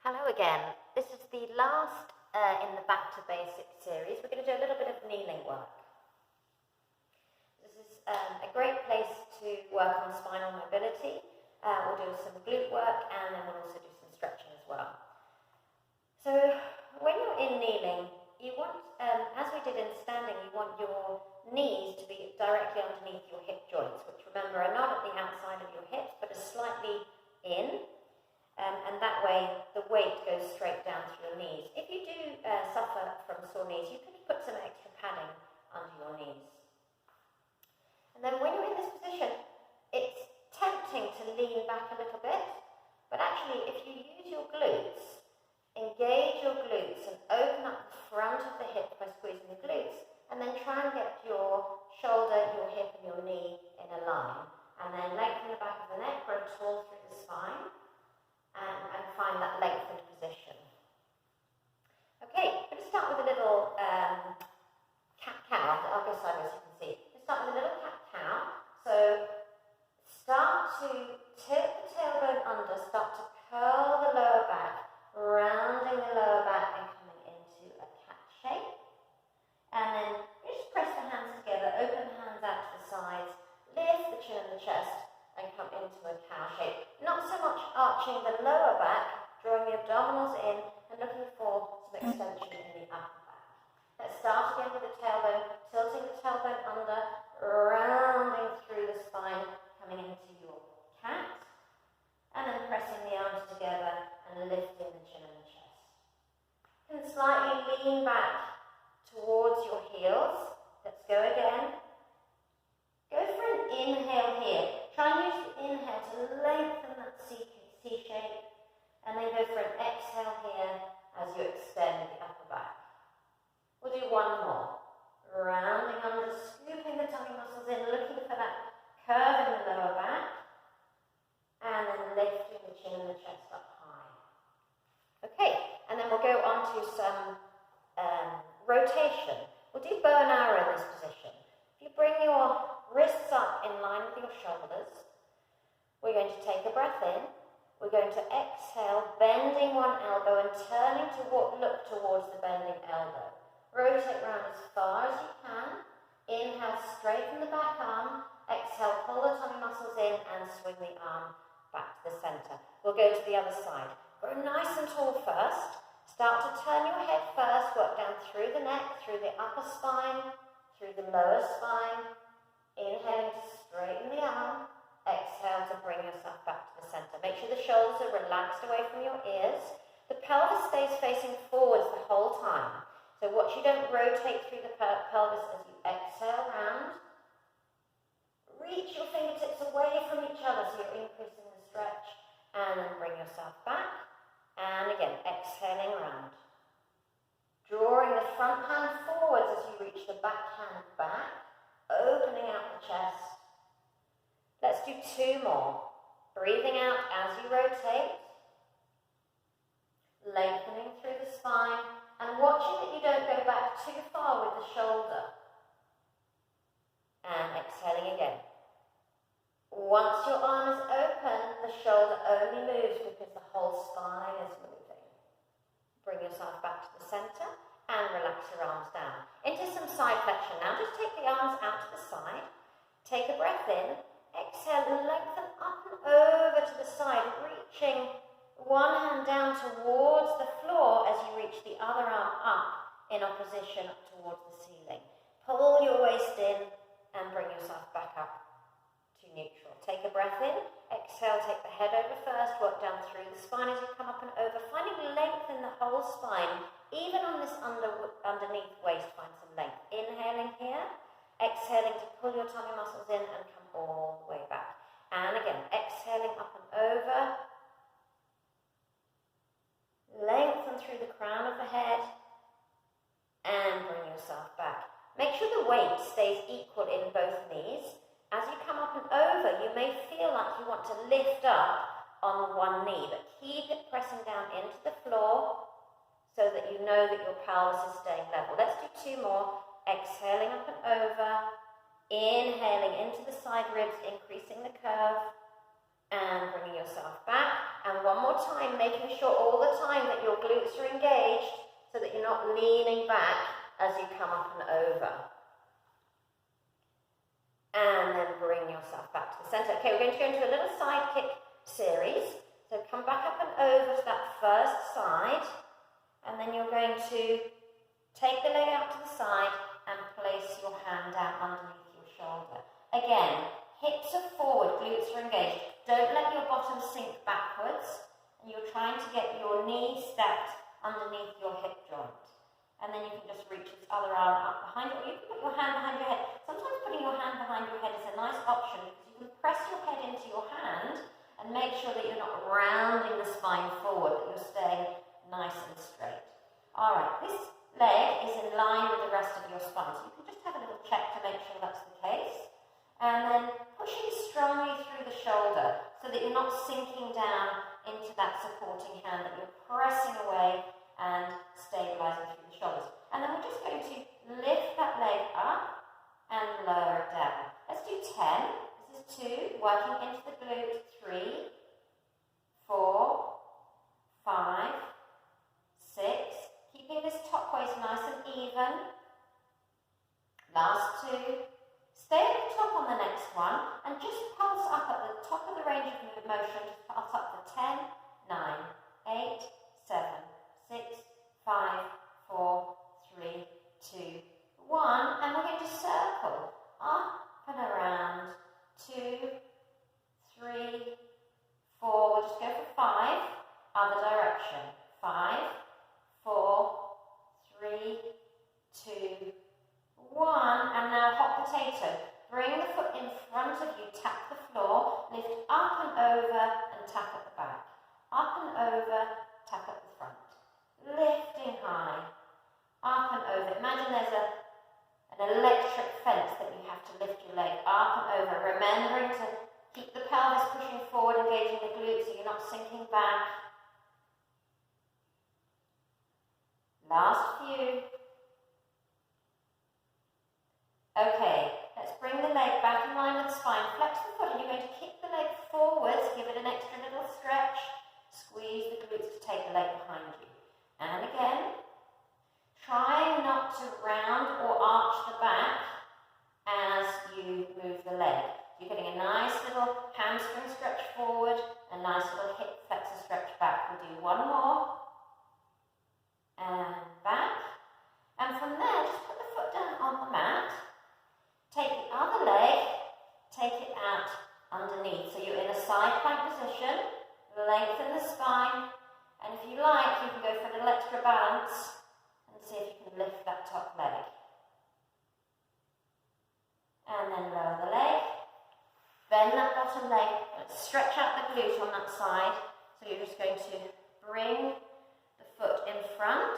Hello again. This is the last in the Back to Basics series. We're going to do a little bit of kneeling work. This is a great place to work on spinal mobility. We'll do some glute work and then we'll also do some stretching as well. So when you're in kneeling, you want, as we did in standing, you want your knees to be directly underneath your hip joints, which remember are not at the outside of your hips but are slightly in. And that way the weight goes straight down through your knees. If you do suffer from sore knees, you could put some extra padding under your knees. And then when you're in this position, it's tempting to lean back a little bit, but actually if you use your glutes, engage your glutes and open up the front of the hip by squeezing the glutes, and then try and get your shoulder, your hip and your knee in a line, and then lengthen the back of the neck, grow tall through the spine, and find that lengthened position. Okay, I'm going to start with a little cat-cow. I'll go sideways so you can see. We'll start with a little cat-cow. So start to tip the tailbone under, start to curl the lower back, rounding the lower back and coming into a cat shape. And then just press the hands together, open the hands out to the sides, lift the chin and the chest, and come into a cow shape. Not so much arching the lower back, drawing the abdominals in and looking for some extension in the upper back. Let's start again with the tailbone, tilting the tailbone under, rounding through the spine, coming into your cat, and then pressing the arms together and lifting the chin and the chest. You can slightly lean back towards your heels. Let's go again. Go for an inhale here. Try and use the inhale to lengthen that C shape, and then go for an exhale here as you extend the upper back. We'll do one more. Rounding under, scooping the tummy muscles in, looking for that curve in the lower back, and then lifting the chin and the chest up high. Okay, and then we'll go on to some rotation. We'll do bow and arrow in this position. If you bring your wrists up in line with your shoulders, we're going to take a breath in. We're going to exhale, bending one elbow and turning to look towards the bending elbow. Rotate round as far as you can. Inhale, straighten the back arm. Exhale, pull the tummy muscles in and swing the arm back to the center. We'll go to the other side. Grow nice and tall first. Start to turn your head first. Work down through the neck, through the upper spine, through the lower spine. Inhaling to straighten the arm. Exhale to bring yourself back to the center. Make sure the shoulders are relaxed away from your ears. The pelvis stays facing forwards the whole time. So watch you don't rotate through the pelvis as you exhale round. Reach your fingertips away from each other so you're increasing the stretch. And then bring yourself back. And again, exhaling round. Drawing the front hand forwards as you reach the back hand back. Opening out the chest. Let's do two more. Breathing out as you rotate. Lengthening through the spine. And watching that you don't go back too far with the shoulder. And exhaling again. Once your arm is open, the shoulder only moves because the whole spine is moving. Bring yourself back to the center. And relax your arms down. Into some side flexion now. Just take the arms out to the side. Take a breath in. Exhale and lengthen up and over to the side, reaching one hand down towards the floor as you reach the other arm up in opposition up towards the ceiling. Pull your waist in and bring yourself back up to neutral. Take a breath in. Exhale, take the head over first. Work down through the spine as you come up and over. Finding length in the whole spine. Even on this underneath waist, find some length. Inhaling here. Exhaling to pull your tummy muscles in and come all the way back. And again, exhaling up and over. Lengthen through the crown of the head. And bring yourself back. Make sure the weight stays equal in both knees. As you come up and over, you may feel like you want to lift up on one knee, but keep it pressing down into the floor so that you know that your pelvis is staying level. Let's do two more. Exhaling up and over. Inhaling into the side ribs, increasing the curve. And bringing yourself back. And one more time, making sure all the time that your glutes are engaged so that you're not leaning back as you come up and over. And then bring yourself back to the center. Okay, we're going to go into a little side kick series. So come back up and over to that first side. And then you're going to take the leg out to the side and place your hand down underneath your shoulder. Again, hips are forward, glutes are engaged. Don't let your bottom sink backwards. And you're trying to get your knee stacked underneath your hip joint. And then you can just reach this other arm up behind you. Or you can put your hand behind your head. Sometimes putting your hand behind your head is a nice option because you can press your head into your hand and make sure that you're not rounding the spine forward, that you're staying nice and straight. Alright, this leg is in line with the rest of your spine. So you can just have a little check to make sure that's the case. And then pushing strongly through the shoulder so that you're not sinking down into that supporting hand, that you're pressing away and stabilizing through the shoulders. And then we're just going to lift that leg up and lower it down. Let's do 10. This is 2, working into the glute. 3, 4, 5, 6. Keeping this top waist nice and even. Last 2. Stay at the top on the next one and just pulse up at the top of the range of motion. Just pulse up for 10, 9, 8, 7, 6, 5, 4, 3, 2, 1. And we're going to circle up and around. 2, 3, 4. We'll just go for 5. Other direction. 5, 4, 3, 2, 1. And now hot potato. Bring the foot in front of you, tap the floor, lift up and over and tap at the back. Up and over, tap at the front. Lifting high, up and over. Imagine there's an electric fence that you have to lift your leg up and over. Remembering to keep the pelvis pushing forward, engaging the glutes so you're not sinking back. Last few. Okay, let's bring the leg back in line with the spine. Flex the foot and you're going to kick the leg forwards. Give it an extra little stretch. Squeeze the glutes to take the leg behind you. And again, trying not to round or arch the back as you move the leg. You're getting a nice little hamstring stretch forward, a nice little hip flexor stretch back. We'll do one more. And back. And from there, just put the foot down on the mat. Take the other leg, take it out underneath. So you're in a side plank position. Lengthen the spine. And if you like, you can go for a little extra balance and see if you can lift that top leg. And then lower the leg. Bend that bottom leg. Let's stretch out the glute on that side. So you're just going to bring the foot in front.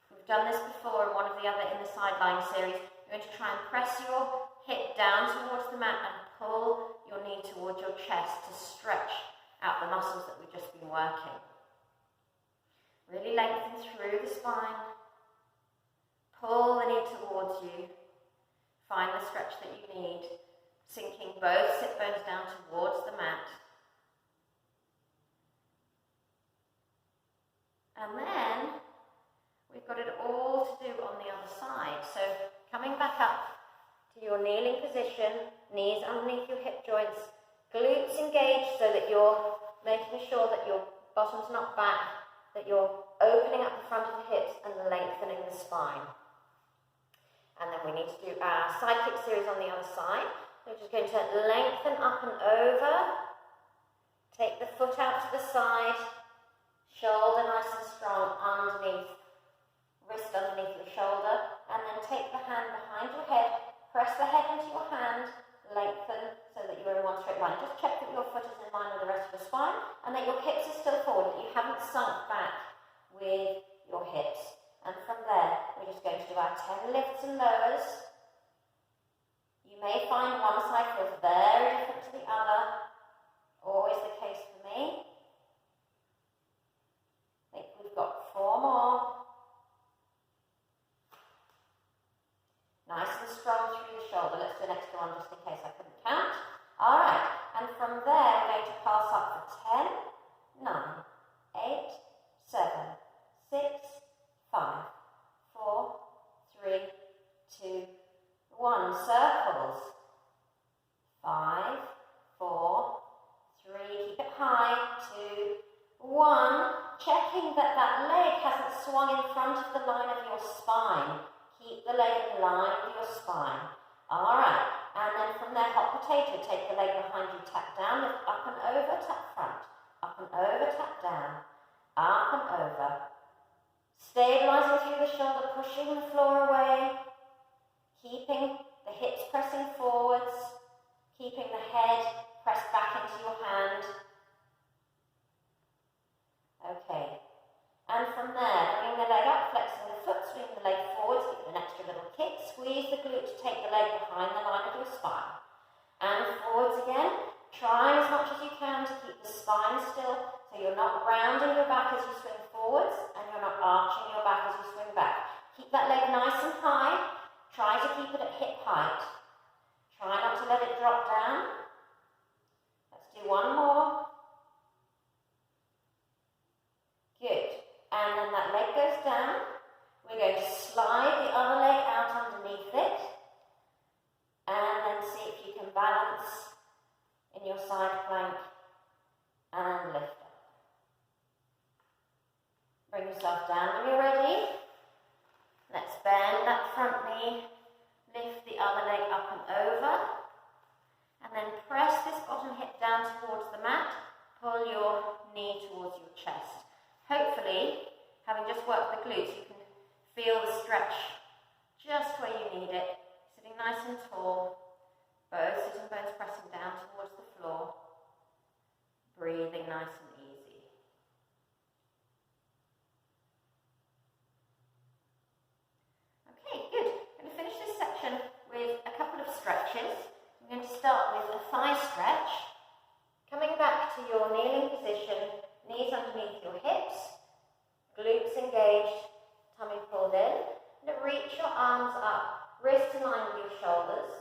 We've done this before in one of the other in the sideline series. You're going to try and press your hip down towards the mat and pull your knee towards your chest to stretch out the muscles that we've just been working. Really lengthen through the spine. Pull the knee towards you. Find the stretch that you need. Sinking both sit bones down towards the mat. And then we've got it all to do on the other side. So coming back up to your kneeling position, knees underneath your hip joints, glutes engaged so that you're making sure that your bottom's not back, that you're opening up the front of the hips and lengthening the spine. And then we need to do our side kick series on the other side. We're just going to lengthen up and over, take the foot out to the side, shoulder nice and strong underneath, wrist underneath your shoulder, and then take the hand behind your head, press the head into your hand, lengthen so that you're in one straight line. Just check that your foot is in line with the rest of the spine and that your hips are still forward, that you haven't sunk back with your hips. And from there, we're just going to do our 10 lifts and lowers. You may find one side feels very different to the other. Always the case for me. I think we've got 4 more. Nice and strong through the shoulder. Let's do an extra one just in case I couldn't count. Alright, and from there we're going to pulse up for 10, 2, 1. Checking that that leg hasn't swung in front of the line of your spine. Keep the leg in line with your spine. Alright, and then from there, hot potato. Take the leg behind you, tap down, lift up and over, tap front. Up and over, tap down. Up and over. Stabilizing through the shoulder, pushing the floor away. Keeping the hips pressing forwards. Keeping the head pressed back into your hand. Okay. And from there, bringing the leg up, flexing the foot, swinging the leg forwards, give it an extra little kick, squeeze the glute to take the leg behind the line of your spine. And forwards again, try as much as you can to keep the spine still, so you're not rounding your back as you swing forwards, and you're not arching your back as you swing back. Keep that leg nice and high, try to keep it at hip height. Try not to let it drop down. Let's do one more. Good. And then that leg goes down. We're going to slide the other leg out underneath it. And then see if you can balance in your side plank and lift up. Bring yourself down when you're ready. Let's bend that front knee. Lift the other leg up and over. And then press this bottom hip down towards the mat. Pull your knee towards your chest. Hopefully, having just worked the glutes, you can feel the stretch just where you need it. Sitting nice and tall, both sitting bones pressing down towards the floor. Breathing nice and easy. Okay, good. I'm going to finish this section with a couple of stretches. I'm going to start with a thigh stretch. Coming back to your kneeling position. Knees underneath your hips, glutes engaged, tummy pulled in. And reach your arms up, wrists in line with your shoulders.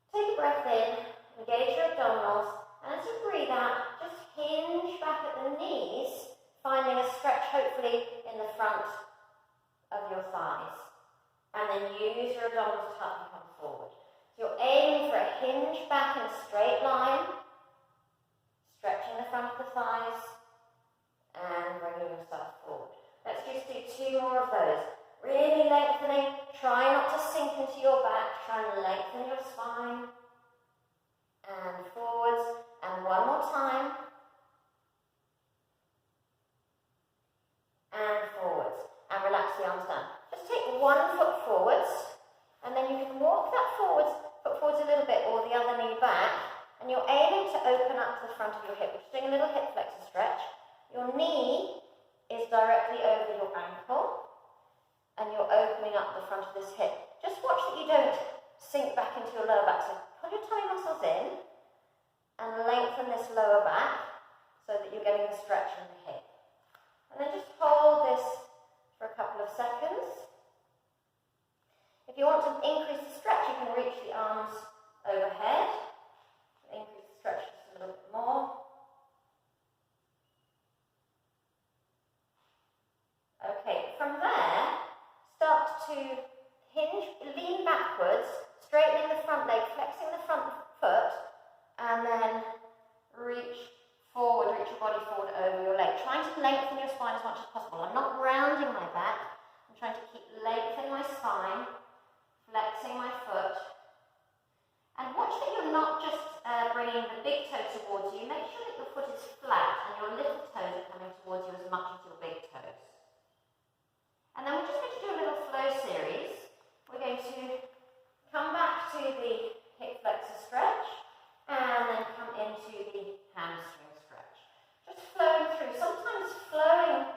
Take a breath in, engage your abdominals, and as you breathe out, just hinge back at the knees, finding a stretch hopefully in the front of your thighs. And then use your abdominals to help you come forward. So you're aiming for a hinge back in a straight line, stretching the front of the thighs, and bringing yourself forward. Let's just do 2 more of those. Really lengthening. Try not to sink into your back. Try and lengthen your spine. And forwards. And one more time. And forwards. And relax the arms down. Just take 1 foot forwards. And then you can walk that foot forwards a little bit, or the other knee back. And you're aiming to open up the front of your hip. We're just doing a little hip flexor stretch. Your knee is directly over your ankle, and you're opening up the front of this hip. Just watch that you don't sink back into your lower back. So pull your tummy muscles in and lengthen this lower back so that you're getting a stretch in the hip. And then just hold this for a couple of seconds. If you want to increase the stretch, you can reach the arms overhead. Increase the stretch just a little bit more. Okay, from there, start to hinge, lean backwards, straightening the front leg, flexing the front foot, and then reach forward, reach your body forward over your leg. Trying to lengthen your spine as much as possible. I'm not rounding my back, I'm trying to keep lengthening my spine, flexing my foot. And watch that you're not just bringing the big toe towards you. Make sure that your foot is flat and your little toes are coming towards you as much as your big toes. And then we're just going to do a little flow series. We're going to come back to the hip flexor stretch and then come into the hamstring stretch. Just flowing through. Sometimes flowing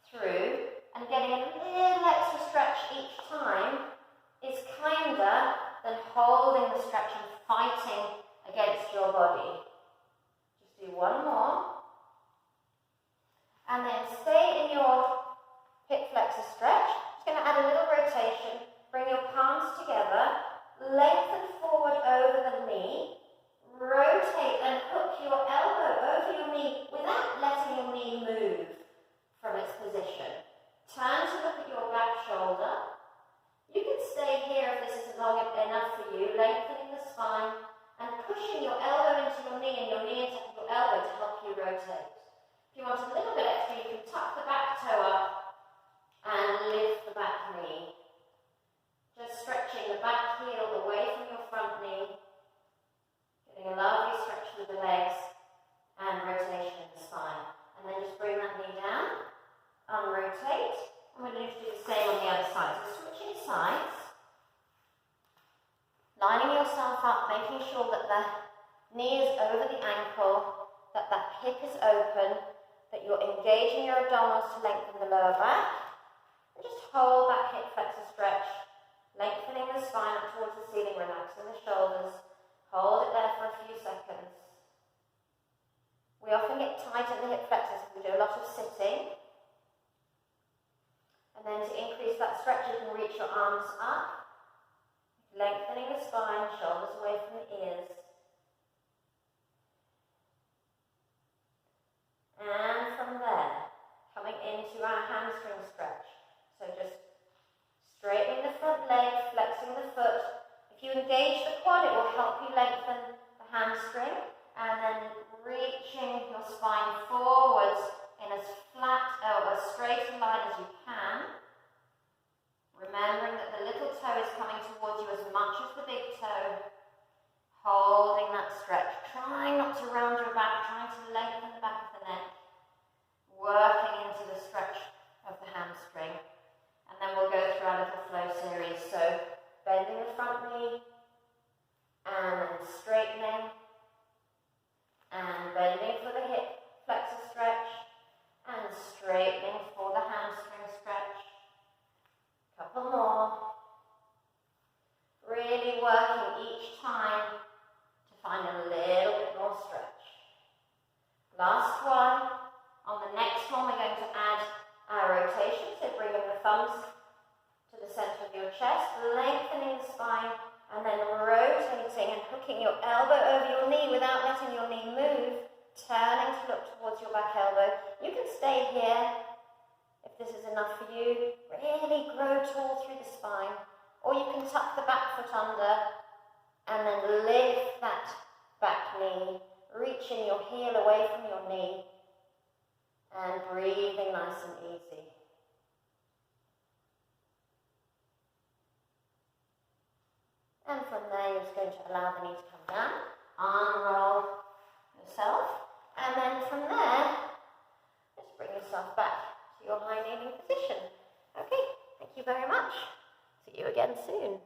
through and getting a little extra stretch each time is kinder than holding the stretch and fighting against your body. Just do one open, that you're engaging your abdominals to lengthen the lower back. And just hold that hip flexor stretch, lengthening the spine up towards the ceiling, relaxing the shoulders. Hold it there for a few seconds. We often get tight in the hip flexors if we do a lot of sitting. And then to increase that stretch, you can reach your arms up, lengthening the spine, shoulders away from the ears. And from there, coming into our hamstring stretch. So just straightening the front leg, flexing the foot. If you engage the quad, it will help you lengthen the hamstring. And then reaching your spine forwards in as flat or as straight a line as you can. Remembering that the little toe is coming towards you as much as the big toe. Holding that stretch. Trying not to round your back, trying to lengthen the back of the neck. Working into the stretch of the hamstring. And then we'll go through our little flow series. So bending the front knee and then straightening. And bending for the hip flexor stretch and straightening for the hamstring stretch. Couple more. Really working each time to find a little bit more stretch. Last one. On the next one, we're going to add our rotation. So bringing the thumbs to the center of your chest, lengthening the spine, and then rotating and hooking your elbow over your knee without letting your knee move, turning to look towards your back elbow. You can stay here if this is enough for you. Really grow tall through the spine. Or you can tuck the back foot under and then lift that back knee, reaching your heel away from your knee and breathing nice and easy. And from there, you're just going to allow the knee to come down, unroll yourself, and then from there, just bring yourself back to your high kneeling position. Okay, thank you very much. See you again soon.